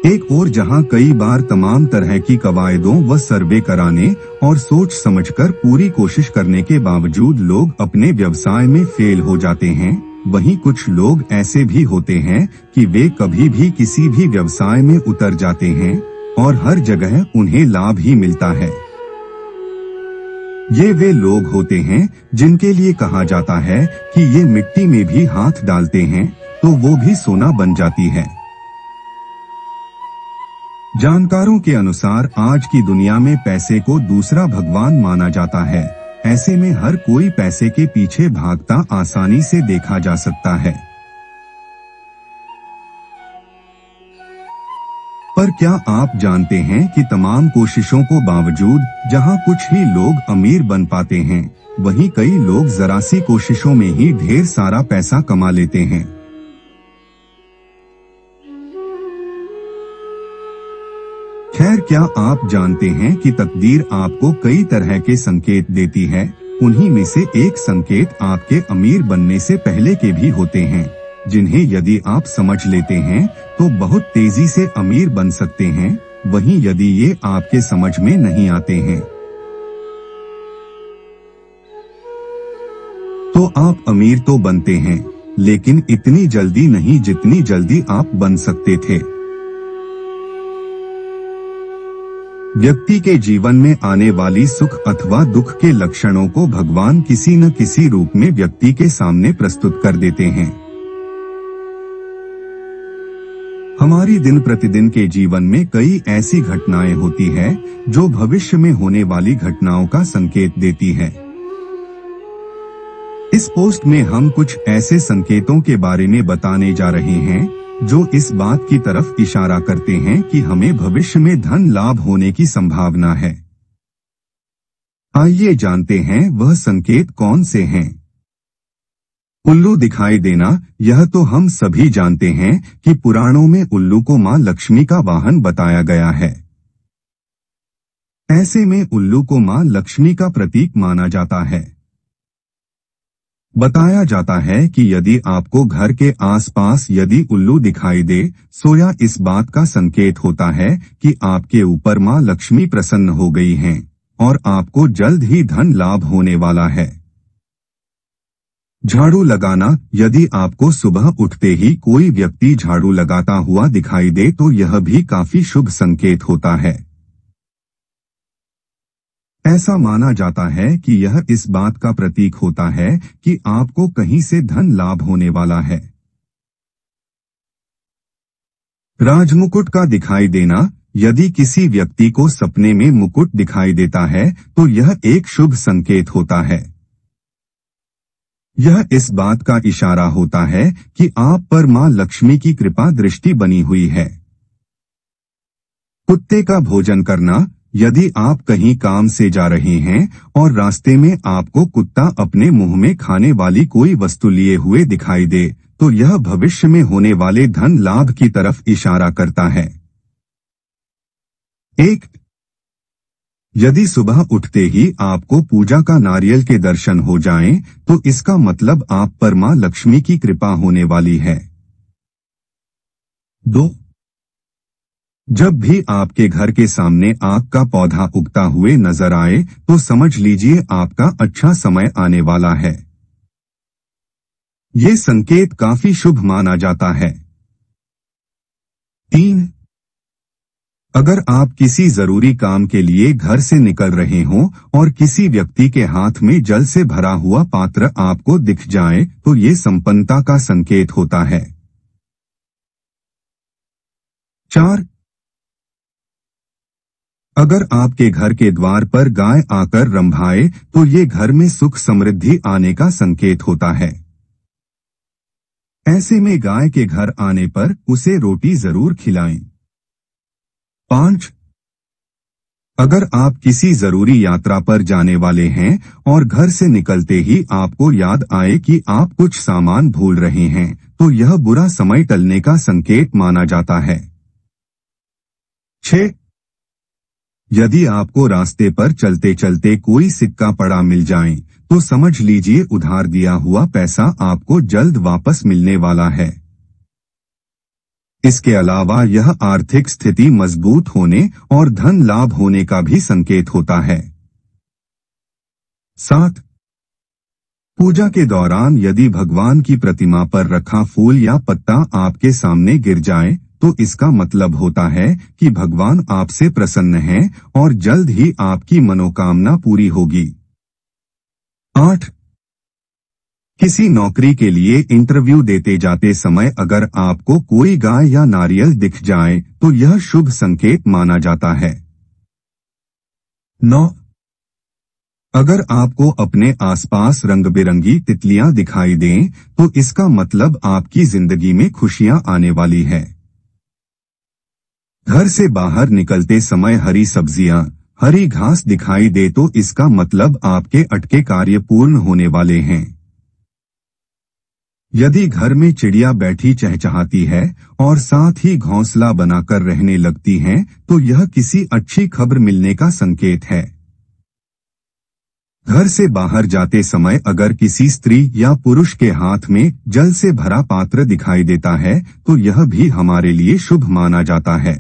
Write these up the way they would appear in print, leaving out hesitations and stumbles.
एक और जहां कई बार तमाम तरह की कवायदों व सर्वे कराने और सोच समझकर पूरी कोशिश करने के बावजूद लोग अपने व्यवसाय में फेल हो जाते हैं, वहीं कुछ लोग ऐसे भी होते हैं कि वे कभी भी किसी भी व्यवसाय में उतर जाते हैं और हर जगह उन्हें लाभ ही मिलता है। ये वे लोग होते हैं जिनके लिए कहा जाता है कि ये मिट्टी में भी हाथ डालते हैं तो वो भी सोना बन जाती है। जानकारों के अनुसार आज की दुनिया में पैसे को दूसरा भगवान माना जाता है। ऐसे में हर कोई पैसे के पीछे भागता आसानी से देखा जा सकता है। पर क्या आप जानते हैं कि तमाम कोशिशों को बावजूद जहां कुछ ही लोग अमीर बन पाते हैं, वहीं कई लोग जरा सी कोशिशों में ही ढेर सारा पैसा कमा लेते हैं। खैर, क्या आप जानते हैं कि तकदीर आपको कई तरह के संकेत देती है? उन्हीं में से एक संकेत आपके अमीर बनने से पहले के भी होते हैं, जिन्हें यदि आप समझ लेते हैं तो बहुत तेजी से अमीर बन सकते हैं। वहीं यदि ये आपके समझ में नहीं आते हैं तो आप अमीर तो बनते हैं, लेकिन इतनी जल्दी नहीं जितनी जल्दी आप बन सकते थे। व्यक्ति के जीवन में आने वाली सुख अथवा दुख के लक्षणों को भगवान किसी न किसी रूप में व्यक्ति के सामने प्रस्तुत कर देते हैं। हमारी दिन प्रतिदिन के जीवन में कई ऐसी घटनाएं होती है जो भविष्य में होने वाली घटनाओं का संकेत देती है। इस पोस्ट में हम कुछ ऐसे संकेतों के बारे में बताने जा रहे हैं जो इस बात की तरफ इशारा करते हैं कि हमें भविष्य में धन लाभ होने की संभावना है। आइए जानते हैं वह संकेत कौन से हैं। उल्लू दिखाई देना, यह तो हम सभी जानते हैं कि पुराणों में उल्लू को मां लक्ष्मी का वाहन बताया गया है। ऐसे में उल्लू को मां लक्ष्मी का प्रतीक माना जाता है। बताया जाता है कि यदि आपको घर के आसपास यदि उल्लू दिखाई दे, सोया इस बात का संकेत होता है कि आपके ऊपर मां लक्ष्मी प्रसन्न हो गई हैं और आपको जल्द ही धन लाभ होने वाला है। झाड़ू लगाना, यदि आपको सुबह उठते ही कोई व्यक्ति झाड़ू लगाता हुआ दिखाई दे तो यह भी काफी शुभ संकेत होता है। ऐसा माना जाता है कि यह इस बात का प्रतीक होता है कि आपको कहीं से धन लाभ होने वाला है। राजमुकुट का दिखाई देना, यदि किसी व्यक्ति को सपने में मुकुट दिखाई देता है तो यह एक शुभ संकेत होता है। यह इस बात का इशारा होता है कि आप पर मां लक्ष्मी की कृपा दृष्टि बनी हुई है। कुत्ते का भोजन करना, यदि आप कहीं काम से जा रहे हैं और रास्ते में आपको कुत्ता अपने मुंह में खाने वाली कोई वस्तु लिए हुए दिखाई दे तो यह भविष्य में होने वाले धन लाभ की तरफ इशारा करता है। एक, यदि सुबह उठते ही आपको पूजा का नारियल के दर्शन हो जाएं, तो इसका मतलब आप पर मां लक्ष्मी की कृपा होने वाली है। 2, जब भी आपके घर के सामने आक का पौधा उगता हुए नजर आए तो समझ लीजिए आपका अच्छा समय आने वाला है। ये संकेत काफी शुभ माना जाता है। 3, अगर आप किसी जरूरी काम के लिए घर से निकल रहे हों और किसी व्यक्ति के हाथ में जल से भरा हुआ पात्र आपको दिख जाए तो ये संपन्नता का संकेत होता है। 4, अगर आपके घर के द्वार पर गाय आकर रंभाए तो ये घर में सुख समृद्धि आने का संकेत होता है। ऐसे में गाय के घर आने पर उसे रोटी जरूर खिलाएं। 5, अगर आप किसी जरूरी यात्रा पर जाने वाले हैं और घर से निकलते ही आपको याद आए कि आप कुछ सामान भूल रहे हैं तो यह बुरा समय टलने का संकेत माना जाता है। 6, यदि आपको रास्ते पर चलते चलते कोई सिक्का पड़ा मिल जाए तो समझ लीजिए उधार दिया हुआ पैसा आपको जल्द वापस मिलने वाला है। इसके अलावा यह आर्थिक स्थिति मजबूत होने और धन लाभ होने का भी संकेत होता है। 7. पूजा के दौरान यदि भगवान की प्रतिमा पर रखा फूल या पत्ता आपके सामने गिर जाए तो इसका मतलब होता है कि भगवान आपसे प्रसन्न हैं और जल्द ही आपकी मनोकामना पूरी होगी। 8. किसी नौकरी के लिए इंटरव्यू देते जाते समय अगर आपको कोई गाय या नारियल दिख जाए तो यह शुभ संकेत माना जाता है। 9. अगर आपको अपने आसपास रंग बिरंगी तितलियां दिखाई दें तो इसका मतलब आपकी जिंदगी में खुशियां आने वाली है। घर से बाहर निकलते समय हरी सब्जियां, हरी घास दिखाई दे तो इसका मतलब आपके अटके कार्य पूर्ण होने वाले हैं। यदि घर में चिड़िया बैठी चहचहाती है और साथ ही घोंसला बनाकर रहने लगती हैं तो यह किसी अच्छी खबर मिलने का संकेत है। घर से बाहर जाते समय अगर किसी स्त्री या पुरुष के हाथ में जल से भरा पात्र दिखाई देता है तो यह भी हमारे लिए शुभ माना जाता है।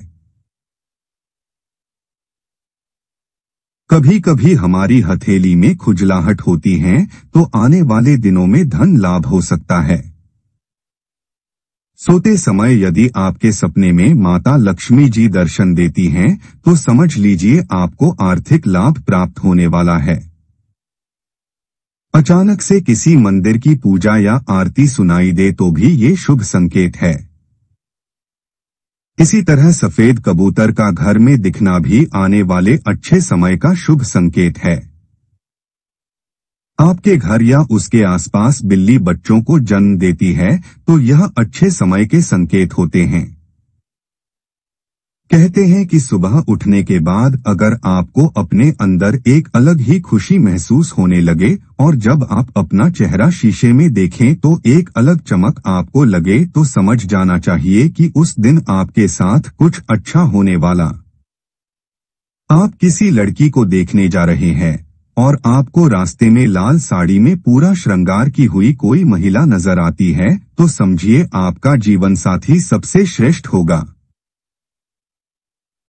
कभी कभी हमारी हथेली में खुजलाहट होती है तो आने वाले दिनों में धन लाभ हो सकता है। सोते समय यदि आपके सपने में माता लक्ष्मी जी दर्शन देती हैं तो समझ लीजिए आपको आर्थिक लाभ प्राप्त होने वाला है। अचानक से किसी मंदिर की पूजा या आरती सुनाई दे तो भी ये शुभ संकेत है। इसी तरह सफेद कबूतर का घर में दिखना भी आने वाले अच्छे समय का शुभ संकेत है। आपके घर या उसके आसपास बिल्ली बच्चों को जन्म देती है तो यह अच्छे समय के संकेत होते हैं। कहते हैं कि सुबह उठने के बाद अगर आपको अपने अंदर एक अलग ही खुशी महसूस होने लगे और जब आप अपना चेहरा शीशे में देखें तो एक अलग चमक आपको लगे तो समझ जाना चाहिए कि उस दिन आपके साथ कुछ अच्छा होने वाला। आप किसी लड़की को देखने जा रहे हैं और आपको रास्ते में लाल साड़ी में पूरा श्रृंगार की हुई कोई महिला नजर आती है तो समझिए आपका जीवन साथी सबसे श्रेष्ठ होगा।